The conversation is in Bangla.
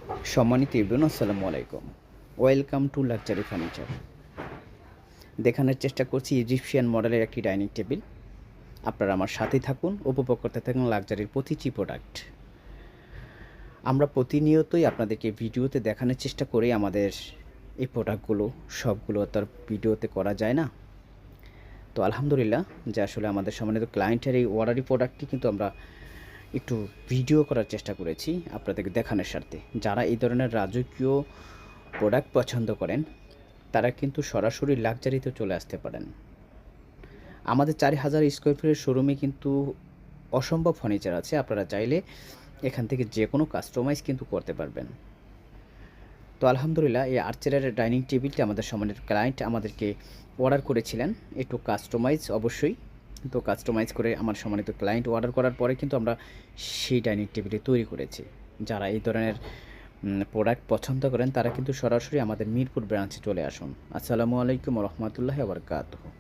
সম্মানিত ইবরুন, আসসালামু আলাইকুম। Welcome to luxury furniture. দেখানোর চেষ্টা করছি ইজিপশিয়ান মডেলের একটি ডাইনিং টেবিল। আপনারা আমার সাথেই থাকুন, উপভোগ করতে থাকুন লাক্সারির প্রতিটি প্রোডাক্ট। আমরা প্রতিনিয়তই আপনাদেরকে ভিডিওতে দেখানোর চেষ্টা করি আমাদের এই প্রোডাক্টগুলো। সবগুলো তার ভিডিওতে করা যায় না। তো আলহামদুলিল্লাহ যে আসলে আমাদের সম্মানিত ক্লায়েন্টের এই অর্ডারি প্রোডাক্টটি কিন্তু আমরা একটু ভিডিও করার চেষ্টা করেছি আপনাদেরকে দেখানোর স্বার্থে। যারা এই ধরনের রাজকীয় প্রোডাক্ট পছন্দ করেন তারা কিন্তু সরাসরি লাক্সারিতে চলে আসতে পারেন। আমাদের 4000 স্কোয়ার ফিটের শোরুমে কিন্তু অসম্ভব ফার্নিচার আছে। আপনারা চাইলে এখান থেকে যে কোনো কাস্টমাইজ কিন্তু করতে পারবেন। তো আলহামদুলিল্লাহ এই আর্চারের ডাইনিং টেবিলটি আমাদের সম্মানিত ক্লায়েন্ট আমাদেরকে অর্ডার করেছিলেন, একটু কাস্টমাইজ অবশ্যই। তো কাস্টমাইজ করে আমার সম্মানিত ক্লায়েন্ট অর্ডার করার পরে কিন্তু আমরা সেই ডাইনিং টেবিলটি তৈরি করেছি। যারা এই ধরনের প্রোডাক্ট পছন্দ করেন তারা কিন্তু সরাসরি আমাদের মিরপুর ব্রাঞ্চে চলে আসুন। আসসালামু আলাইকুম ওয়া রাহমাতুল্লাহি ওয়া বারাকাতুহু।